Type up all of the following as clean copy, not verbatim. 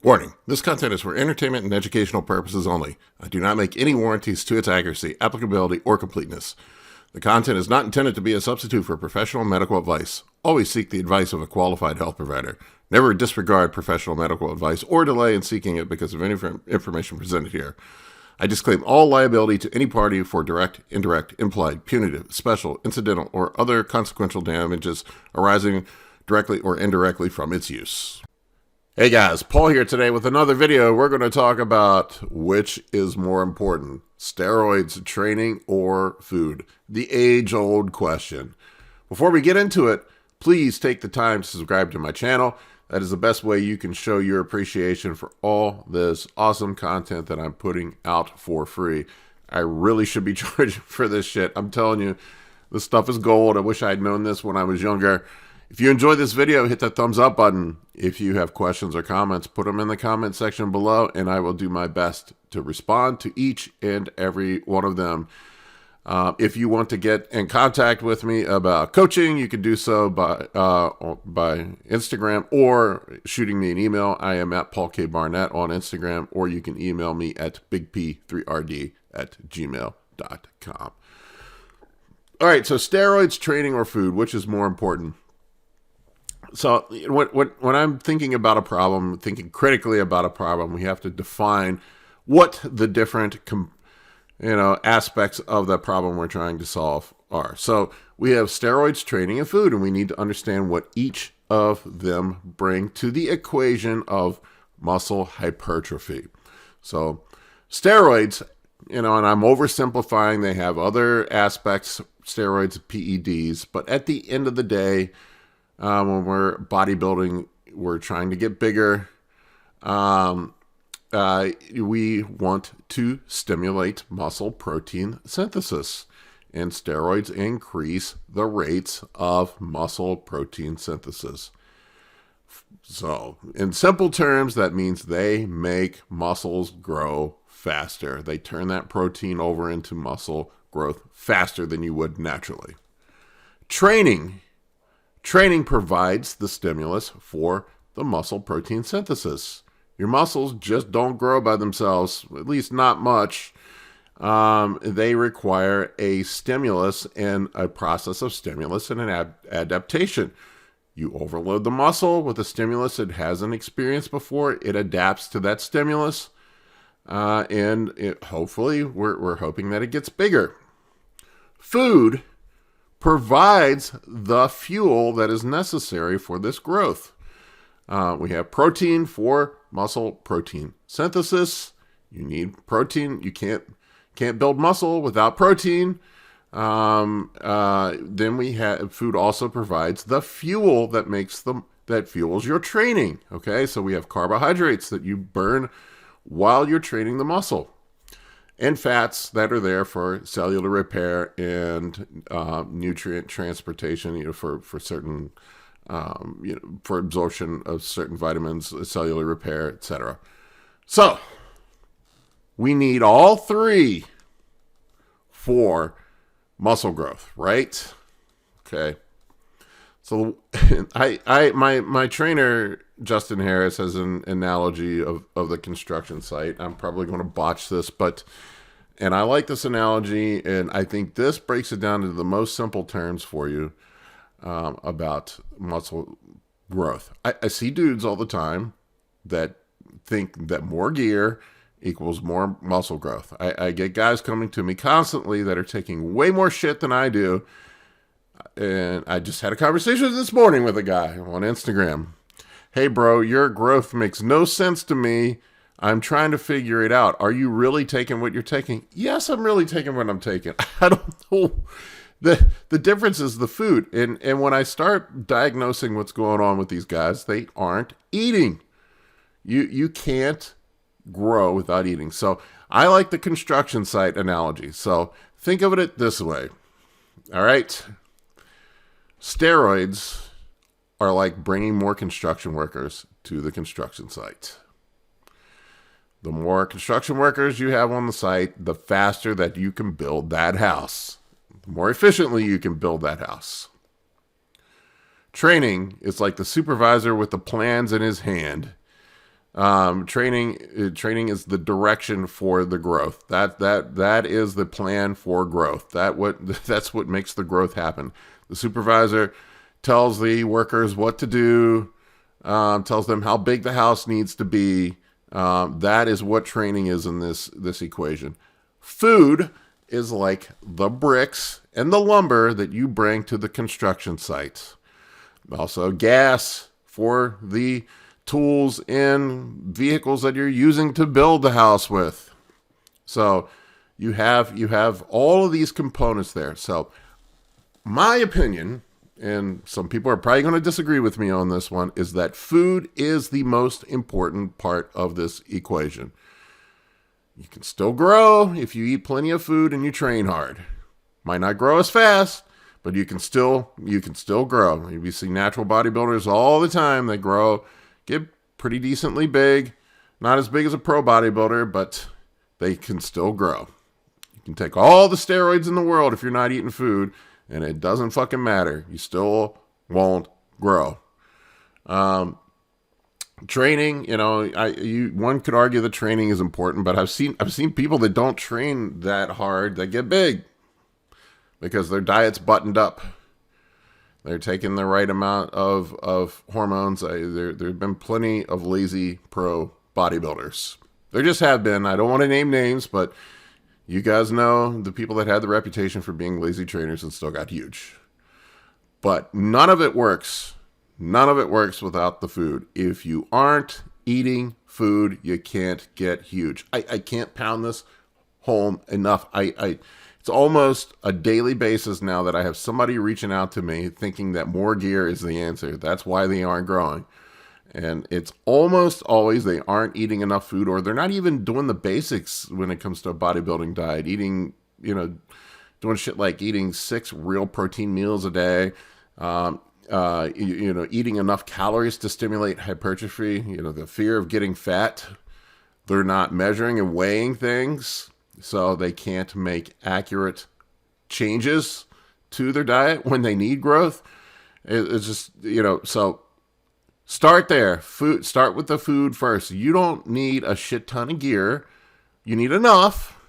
Warning, this content is for entertainment and educational purposes only. I do not make any warranties to its accuracy, applicability, or completeness. The content is not intended to be a substitute for professional medical advice. Always seek the advice of a qualified health provider. Never disregard professional medical advice or delay in seeking it because of any information presented here. I disclaim all liability to any party for direct, indirect, implied, punitive, special, incidental, or other consequential damages arising directly or indirectly from its use. Hey guys, Paul here today with another video. We're going to talk about which is more important, steroids, training, or food. The age-old question. Before we get into it, please take the time to subscribe to my channel. That is the best way you can show your appreciation for all this awesome content that I'm putting out for free. I really should be charging for this shit. I'm telling you, this stuff is gold. I wish I had known this when I was younger. If you enjoyed this video, hit that thumbs up button. If you have questions or comments, put them in the comment section below, and I will do my best to respond to each and every one of them. If you want to get in contact with me about coaching, you can do so by Instagram or shooting me an email. I am at Paul K. Barnett on Instagram, or you can email me at bigp3rd@gmail.com. All right, so steroids, training, or food, which is more important? So when I'm thinking about a problem, thinking critically about a problem, we have to define what the different aspects of the problem we're trying to solve are. So we have steroids, training, and food, and we need to understand what each of them bring to the equation of muscle hypertrophy. So steroids, and I'm oversimplifying, they have other aspects, steroids, PEDs, but at the end of the day, when we're bodybuilding, we're trying to get bigger. We want to stimulate muscle protein synthesis, and steroids increase the rates of muscle protein synthesis. So, in simple terms, that means they make muscles grow faster. They turn that protein over into muscle growth faster than you would naturally. Training provides the stimulus for the muscle protein synthesis. Your muscles just don't grow by themselves, at least not much. They require a stimulus and a process of stimulus and an adaptation. You overload the muscle with a stimulus it hasn't experienced before. It adapts to that stimulus, and hopefully we're hoping that it gets bigger. Food provides the fuel that is necessary for this growth. We have protein for muscle protein synthesis. You need protein. You can't build muscle without protein. Then we have food also provides the fuel that fuels your training. Okay, so we have carbohydrates that you burn while you're training the muscle, and fats that are there for cellular repair and nutrient transportation, for certain, for absorption of certain vitamins, cellular repair, etc. So we need all three for muscle growth, right? Okay. So my trainer Justin Harris has an analogy of the construction site. I'm probably going to botch this, and I like this analogy, and I think this breaks it down into the most simple terms for you about muscle growth. I see dudes all the time that think that more gear equals more muscle growth. I get guys coming to me constantly that are taking way more shit than I do. And I just had a conversation this morning with a guy on Instagram. Hey bro, your growth makes no sense to me. I'm trying to figure it out. Are you really taking what you're taking? Yes, I'm really taking what I'm taking. I don't know. The difference is the food. And when I start diagnosing what's going on with these guys, they aren't eating. You can't grow without eating. So I like the construction site analogy. So think of it this way. All right. Steroids are like bringing more construction workers to the construction site. The more construction workers you have on the site, the faster that you can build that house. The more efficiently you can build that house. Training is like the supervisor with the plans in his hand. Training is the direction for the growth. That is the plan for growth. That's what makes the growth happen. The supervisor tells the workers what to do, tells them how big the house needs to be. That is what training is in this equation. Food is like the bricks and the lumber that you bring to the construction sites. Also, gas for the tools and vehicles that you're using to build the house with. So you have all of these components there. So my opinion, and some people are probably going to disagree with me on this one, is that food is the most important part of this equation. You can still grow if you eat plenty of food and you train hard. Might not grow as fast, but you can still grow. You see natural bodybuilders all the time. They grow, get pretty decently big. Not as big as a pro bodybuilder, but they can still grow. You can take all the steroids in the world if you're not eating food, and it doesn't fucking matter. You still won't grow. Training, one could argue that training is important, but I've seen people that don't train that hard that get big because their diet's buttoned up. They're taking the right amount of hormones. There have been plenty of lazy pro bodybuilders. There just have been. I don't want to name names, but you guys know the people that had the reputation for being lazy trainers and still got huge. But none of it works. None of it works without the food. If you aren't eating food, you can't get huge. I can't pound this home enough. It's almost a daily basis now that I have somebody reaching out to me thinking that more gear is the answer. That's why they aren't growing. And it's almost always they aren't eating enough food, or they're not even doing the basics when it comes to a bodybuilding diet. Eating, doing shit like eating 6 real protein meals a day, eating enough calories to stimulate hypertrophy, the fear of getting fat. They're not measuring and weighing things, so they can't make accurate changes to their diet when they need growth. It's just, so start there. Start with the food first. You don't need a shit ton of gear. You need enough,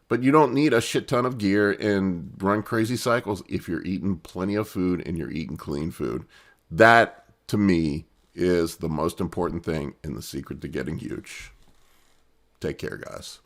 but you don't need a shit ton of gear and run crazy cycles if you're eating plenty of food and you're eating clean food. That, to me, is the most important thing and the secret to getting huge. Take care, guys.